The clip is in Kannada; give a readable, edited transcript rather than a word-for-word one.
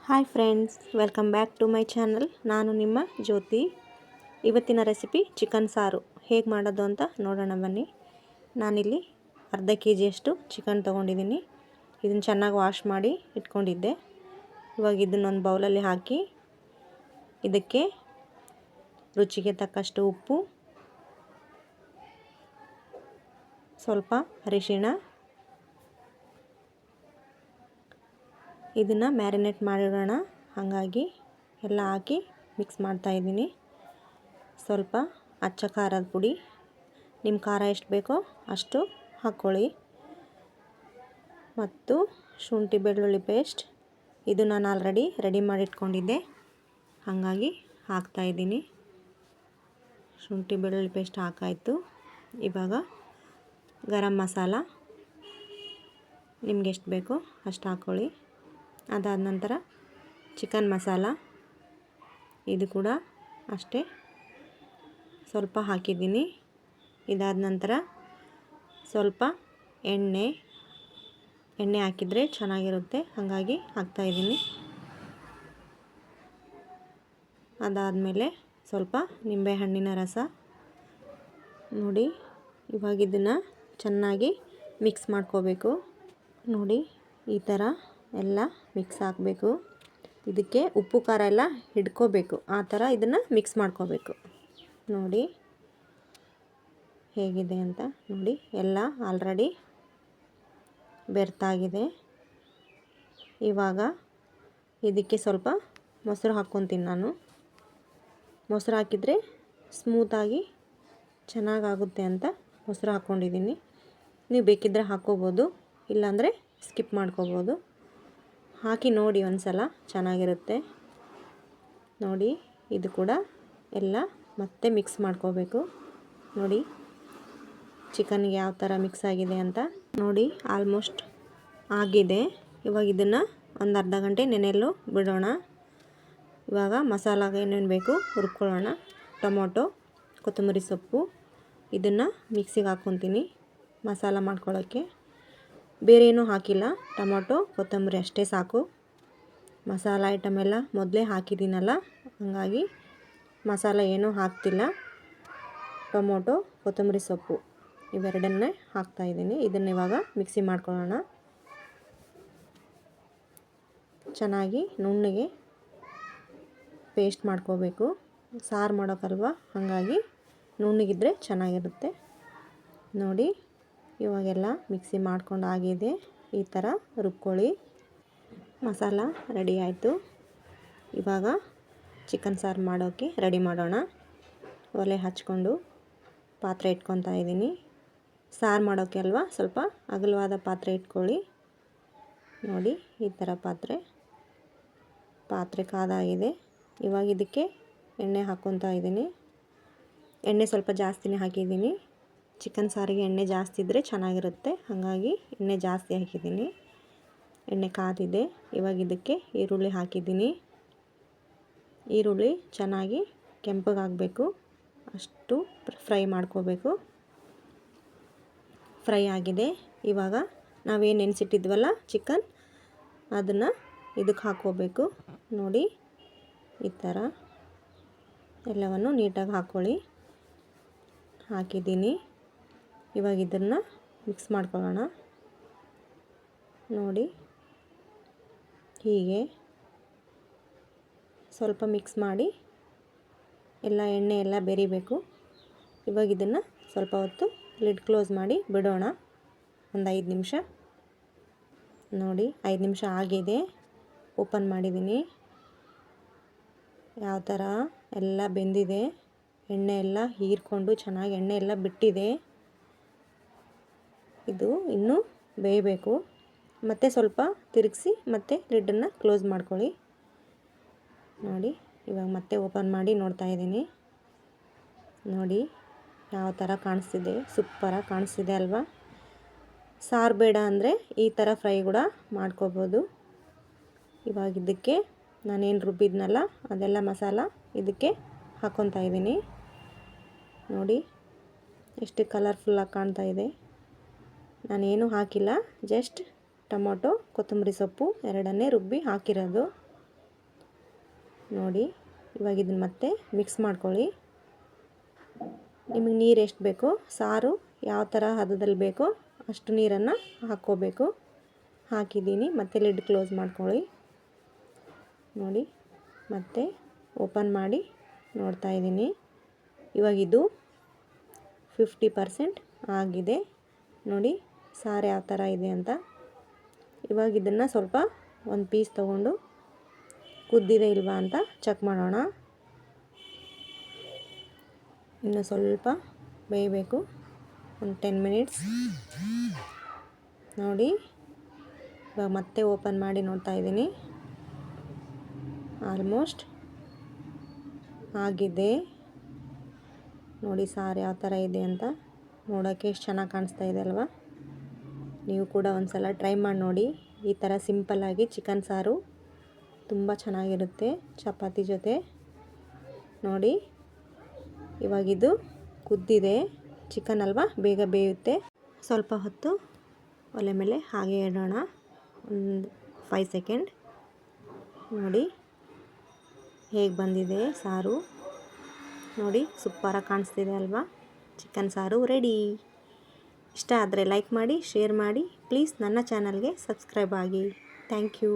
Hi friends, welcome back to my channel. ನಾನು ನಿಮ್ಮ ಜ್ಯೋತಿ. ಇವತ್ತಿನ ರೆಸಿಪಿ ಚಿಕನ್ ಸಾರು ಹೇಗೆ ಮಾಡೋದು ಅಂತ ನೋಡೋಣ ಬನ್ನಿ. ನಾನಿಲ್ಲಿ ಅರ್ಧ KGಯಷ್ಟು ಚಿಕನ್ ತೊಗೊಂಡಿದ್ದೀನಿ. ಇದನ್ನು ಚೆನ್ನಾಗಿ ವಾಶ್ ಮಾಡಿ ಇಟ್ಕೊಂಡಿದ್ದೆ. ಇವಾಗ ಇದನ್ನೊಂದು ಬೌಲಲ್ಲಿ ಹಾಕಿ ಇದಕ್ಕೆ ರುಚಿಗೆ ತಕ್ಕಷ್ಟು ಉಪ್ಪು, ಸ್ವಲ್ಪ ಅರಿಶಿಣ, ಇದನ್ನು ಮ್ಯಾರಿನೇಟ್ ಮಾಡಿಡೋಣ. ಹಾಗಾಗಿ ಎಲ್ಲ ಹಾಕಿ ಮಿಕ್ಸ್ ಮಾಡ್ತಾಯಿದ್ದೀನಿ. ಸ್ವಲ್ಪ ಅಚ್ಚ ಖಾರದ ಪುಡಿ, ನಿಮ್ಮ ಖಾರ ಎಷ್ಟು ಬೇಕೋ ಅಷ್ಟು ಹಾಕ್ಕೊಳ್ಳಿ. ಮತ್ತು ಶುಂಠಿ ಬೆಳ್ಳುಳ್ಳಿ ಪೇಸ್ಟ್, ಇದು ನಾನು ಆಲ್ರೆಡಿ ರೆಡಿ ಮಾಡಿಟ್ಕೊಂಡಿದ್ದೆ, ಹಾಗಾಗಿ ಹಾಕ್ತಾಯಿದ್ದೀನಿ. ಶುಂಠಿ ಬೆಳ್ಳುಳ್ಳಿ ಪೇಸ್ಟ್ ಹಾಕಾಯಿತು. ಇವಾಗ ಗರಂ ಮಸಾಲ ನಿಮ್ಗೆ ಎಷ್ಟು ಬೇಕೋ ಅಷ್ಟು ಹಾಕ್ಕೊಳ್ಳಿ. ಅದಾದ ನಂತರ ಚಿಕನ್ ಮಸಾಲ, ಇದು ಕೂಡ ಅಷ್ಟೇ ಸ್ವಲ್ಪ ಹಾಕಿದ್ದೀನಿ. ಇದಾದ ನಂತರ ಸ್ವಲ್ಪ ಎಣ್ಣೆ ಹಾಕಿದರೆ ಚೆನ್ನಾಗಿರುತ್ತೆ, ಹಾಗಾಗಿ ಹಾಕ್ತಾಯಿದ್ದೀನಿ. ಅದಾದಮೇಲೆ ಸ್ವಲ್ಪ ನಿಂಬೆಹಣ್ಣಿನ ರಸ. ನೋಡಿ, ಇವಾಗ ಇದನ್ನು ಚೆನ್ನಾಗಿ ಮಿಕ್ಸ್ ಮಾಡ್ಕೋಬೇಕು. ನೋಡಿ, ಈ ಥರ ಎಲ್ಲ ಮಿಕ್ಸ್ ಹಾಕಬೇಕು. ಇದಕ್ಕೆ ಉಪ್ಪು ಖಾರ ಎಲ್ಲ ಹಿಡ್ಕೋಬೇಕು, ಆ ಥರ ಇದನ್ನು ಮಿಕ್ಸ್ ಮಾಡ್ಕೋಬೇಕು. ನೋಡಿ ಹೇಗಿದೆ ಅಂತ. ನೋಡಿ, ಎಲ್ಲ ಆಲ್ರೆಡಿ ಬೆರ್ತಾಗಿದೆ. ಇವಾಗ ಇದಕ್ಕೆ ಸ್ವಲ್ಪ ಮೊಸರು ಹಾಕ್ಕೊತೀನಿ ನಾನು. ಮೊಸರು ಹಾಕಿದರೆ ಸ್ಮೂತಾಗಿ ಚೆನ್ನಾಗಾಗುತ್ತೆ ಅಂತ ಮೊಸರು ಹಾಕ್ಕೊಂಡಿದ್ದೀನಿ. ನೀವು ಬೇಕಿದ್ದರೆ ಹಾಕ್ಕೋಬೋದು, ಇಲ್ಲಾಂದರೆ ಸ್ಕಿಪ್ ಮಾಡ್ಕೋಬೋದು. ಹಾಕಿ ನೋಡಿ ಒಂದು ಸಲ, ಚೆನ್ನಾಗಿರುತ್ತೆ. ನೋಡಿ, ಇದು ಕೂಡ ಎಲ್ಲ ಮತ್ತೆ ಮಿಕ್ಸ್ ಮಾಡ್ಕೋಬೇಕು. ನೋಡಿ ಚಿಕನ್ಗೆ ಯಾವ ಥರ ಮಿಕ್ಸ್ ಆಗಿದೆ ಅಂತ. ನೋಡಿ, ಆಲ್ಮೋಸ್ಟ್ ಆಗಿದೆ. ಇವಾಗ ಇದನ್ನು ಒಂದು ಅರ್ಧ ಗಂಟೆ ನೆನೆಯಲು ಬಿಡೋಣ. ಇವಾಗ ಮಸಾಲಾಗೆ ಏನೇನು ಬೇಕು ಹುರ್ಕೊಳ್ಳೋಣ. ಟೊಮೊಟೊ, ಕೊತ್ತಂಬರಿ ಸೊಪ್ಪು, ಇದನ್ನು ಮಿಕ್ಸಿಗೆ ಹಾಕ್ಕೊತೀನಿ ಮಸಾಲ ಮಾಡ್ಕೊಳ್ಳೋಕ್ಕೆ. ಬೇರೆ ಏನೂ ಹಾಕಿಲ್ಲ, ಟೊಮೊಟೊ ಕೊತ್ತಂಬರಿ ಅಷ್ಟೇ ಸಾಕು. ಮಸಾಲ ಐಟಮ್ ಎಲ್ಲ ಮೊದಲೇ ಹಾಕಿದ್ದೀನಲ್ಲ, ಹಾಗಾಗಿ ಮಸಾಲ ಏನೂ ಹಾಕ್ತಿಲ್ಲ. ಟೊಮೊಟೊ, ಕೊತ್ತಂಬರಿ ಸೊಪ್ಪು ಇವೆರಡನ್ನೇ ಹಾಕ್ತಾಯಿದ್ದೀನಿ. ಇದನ್ನು ಇವಾಗ ಮಿಕ್ಸಿ ಮಾಡ್ಕೊಳ್ಳೋಣ. ಚೆನ್ನಾಗಿ ನುಣ್ಣಗೆ ಪೇಸ್ಟ್ ಮಾಡ್ಕೋಬೇಕು. ಸಾರು ಮಾಡೋಕ್ಕಲ್ವ, ಹಾಗಾಗಿ ನುಣ್ಣಗಿದ್ರೆ ಚೆನ್ನಾಗಿರುತ್ತೆ. ನೋಡಿ, ಇವಾಗೆಲ್ಲ ಮಿಕ್ಸಿ ಮಾಡ್ಕೊಂಡು ಆಗಿದೆ. ಈ ಥರ ರುಬ್ಕೊಳ್ಳಿ. ಮಸಾಲ ರೆಡಿ ಆಯಿತು. ಇವಾಗ ಚಿಕನ್ ಸಾರು ಮಾಡೋಕ್ಕೆ ರೆಡಿ ಮಾಡೋಣ. ಒಲೆ ಹಚ್ಕೊಂಡು ಪಾತ್ರೆ ಇಟ್ಕೊತಾ ಇದ್ದೀನಿ. ಸಾರು ಮಾಡೋಕ್ಕೆ ಅಲ್ವಾ, ಸ್ವಲ್ಪ ಅಗಲವಾದ ಪಾತ್ರೆ ಇಟ್ಕೊಳ್ಳಿ. ನೋಡಿ, ಈ ಥರ ಪಾತ್ರೆ ಕಾದಾಗಿದೆ. ಇವಾಗ ಇದಕ್ಕೆ ಎಣ್ಣೆ ಹಾಕ್ಕೊತಾ ಇದ್ದೀನಿ. ಎಣ್ಣೆ ಸ್ವಲ್ಪ ಜಾಸ್ತಿನೇ ಹಾಕಿದ್ದೀನಿ. ಚಿಕನ್ ಸಾರಿಗೆ ಎಣ್ಣೆ ಜಾಸ್ತಿ ಇದ್ದರೆ ಚೆನ್ನಾಗಿರುತ್ತೆ, ಹಾಗಾಗಿ ಎಣ್ಣೆ ಜಾಸ್ತಿ ಹಾಕಿದ್ದೀನಿ. ಎಣ್ಣೆ ಕಾದಿದೆ. ಇವಾಗ ಇದಕ್ಕೆ ಈರುಳ್ಳಿ ಹಾಕಿದ್ದೀನಿ. ಈರುಳ್ಳಿ ಚೆನ್ನಾಗಿ ಕೆಂಪಗಾಗಬೇಕು, ಅಷ್ಟು ಫ್ರೈ ಮಾಡ್ಕೋಬೇಕು. ಫ್ರೈ ಆಗಿದೆ. ಇವಾಗ ನಾವೇನು ನೆನೆಸಿಟ್ಟಿದ್ವಲ್ಲ ಚಿಕನ್, ಅದನ್ನು ಇದಕ್ಕೆ ಹಾಕ್ಕೋಬೇಕು. ನೋಡಿ, ಈ ಥರ ಎಲ್ಲವನ್ನು ನೀಟಾಗಿ ಹಾಕ್ಕೊಳ್ಳಿ. ಹಾಕಿದ್ದೀನಿ. ಇವಾಗ ಇದನ್ನು ಮಿಕ್ಸ್ ಮಾಡ್ಕೊಳ್ಳೋಣ. ನೋಡಿ, ಹೀಗೆ ಸ್ವಲ್ಪ ಮಿಕ್ಸ್ ಮಾಡಿ ಎಲ್ಲ ಎಣ್ಣೆ ಎಲ್ಲ ಬೆರಿಬೇಕು. ಇವಾಗ ಇದನ್ನು ಸ್ವಲ್ಪ ಹೊತ್ತು ಲಿಡ್ ಕ್ಲೋಸ್ ಮಾಡಿ ಬಿಡೋಣ, ಒಂದು 5 ನಿಮಿಷ. ನೋಡಿ, 5 ನಿಮಿಷ ಆಗಿದೆ. ಓಪನ್ ಮಾಡಿದ್ದೀನಿ. ಯಾವ ಥರ ಎಲ್ಲ ಬೆಂದಿದೆ, ಎಣ್ಣೆ ಎಲ್ಲ ಹೀರ್ಕೊಂಡು ಚೆನ್ನಾಗಿ ಎಣ್ಣೆ ಎಲ್ಲ ಬಿಟ್ಟಿದೆ. ಇದು ಇನ್ನೂ ಬೇಯಬೇಕು. ಮತ್ತೆ ಸ್ವಲ್ಪ ತಿರುಗಿಸಿ ಮತ್ತೆ ಲಿಡ್ಡನ್ನು ಕ್ಲೋಸ್ ಮಾಡ್ಕೊಳ್ಳಿ. ನೋಡಿ, ಇವಾಗ ಮತ್ತೆ ಓಪನ್ ಮಾಡಿ ನೋಡ್ತಾ ಇದ್ದೀನಿ. ನೋಡಿ ಯಾವ ಥರ ಕಾಣಿಸ್ತಿದೆ, ಸೂಪರಾಗಿ ಕಾಣಿಸ್ತಿದೆ ಅಲ್ವಾ. ಸಾರು ಬೇಡ ಅಂದರೆ ಈ ಥರ ಫ್ರೈ ಕೂಡ ಮಾಡ್ಕೋಬೋದು. ಇವಾಗ ಇದಕ್ಕೆ ನಾನೇನು ರುಬ್ಬಿದ್ನಲ್ಲ ಅದೆಲ್ಲ ಮಸಾಲ ಇದಕ್ಕೆ ಹಾಕ್ಕೊತಾ ಇದ್ದೀನಿ. ನೋಡಿ, ಎಷ್ಟು ಕಲರ್ಫುಲ್ಲಾಗಿ ಕಾಣ್ತಾ ಇದೆ. ನಾನೇನು ಹಾಕಿಲ್ಲ, ಜಸ್ಟ್ ಟೊಮೊಟೊ ಕೊತ್ತಂಬರಿ ಸೊಪ್ಪು ಎರಡನ್ನೇ ರುಬ್ಬಿ ಹಾಕಿರೋದು. ನೋಡಿ ಇವಾಗ ಇದನ್ನು ಮತ್ತೆ ಮಿಕ್ಸ್ ಮಾಡ್ಕೊಳ್ಳಿ. ನಿಮಗೆ ನೀರು ಎಷ್ಟು ಬೇಕೋ, ಸಾರು ಯಾವ ಥರ ಹದದಲ್ಲಿ ಬೇಕೋ ಅಷ್ಟು ನೀರನ್ನು ಹಾಕ್ಕೋಬೇಕು. ಹಾಕಿದ್ದೀನಿ, ಮತ್ತೆ ಲಿಡ್ ಕ್ಲೋಸ್ ಮಾಡ್ಕೊಳ್ಳಿ. ನೋಡಿ ಮತ್ತೆ ಓಪನ್ ಮಾಡಿ ನೋಡ್ತಾ ಇದ್ದೀನಿ. ಇವಾಗ ಇದು 50% ಆಗಿದೆ. ನೋಡಿ ಸಾರು ಯಾವ ಥರ ಇದೆ ಅಂತ. ಇವಾಗ ಇದನ್ನು ಸ್ವಲ್ಪ ಒಂದು ಪೀಸ್ ತೊಗೊಂಡು ಕುದ್ದಿದೆ ಇಲ್ವಾ ಅಂತ ಚೆಕ್ ಮಾಡೋಣ. ಇನ್ನು ಸ್ವಲ್ಪ ಬೇಯಬೇಕು, ಒಂದು 10 ಮಿನಿಟ್ಸ್. ನೋಡಿ ಇವಾಗ ಮತ್ತೆ ಓಪನ್ ಮಾಡಿ ನೋಡ್ತಾ ಇದ್ದೀನಿ. ಆಲ್ಮೋಸ್ಟ್ ಆಗಿದೆ. ನೋಡಿ ಸಾರು ಯಾವ ಥರ ಇದೆ ಅಂತ. ನೋಡೋಕ್ಕೆ ಎಷ್ಟು ಚೆನ್ನಾಗಿ ಕಾಣಿಸ್ತಾ ಇದೆ ಅಲ್ವಾ. ನೀವು ಕೂಡ ಒಂದು ಸಲ ಟ್ರೈ ಮಾಡಿ ನೋಡಿ. ಈ ಥರ ಸಿಂಪಲ್ಲಾಗಿ ಚಿಕನ್ ಸಾರು ತುಂಬ ಚೆನ್ನಾಗಿರುತ್ತೆ ಚಪಾತಿ ಜೊತೆ. ನೋಡಿ ಇವಾಗಿದು ಕುದ್ದಿದೆ. ಚಿಕನ್ ಅಲ್ವಾ, ಬೇಗ ಬೇಯುತ್ತೆ. ಸ್ವಲ್ಪ ಹೊತ್ತು ಒಲೆ ಮೇಲೆ ಹಾಗೆ ಇಡೋಣ, ಒಂದು 5 ಸೆಕೆಂಡ್. ನೋಡಿ ಹೇಗೆ ಬಂದಿದೆ ಸಾರು. ನೋಡಿ ಸೂಪರಾಗಿ ಕಾಣಿಸ್ತಿದೆ ಅಲ್ವಾ. ಚಿಕನ್ ಸಾರು ರೆಡಿ. ಇಷ್ಟ ಆದರೆ ಲೈಕ್ ಮಾಡಿ, ಶೇರ್ ಮಾಡಿ. ಪ್ಲೀಸ್ ನನ್ನ ಚಾನಲ್ಗೆ ಸಬ್ಸ್ಕ್ರೈಬ್ ಆಗಿ. Thank you.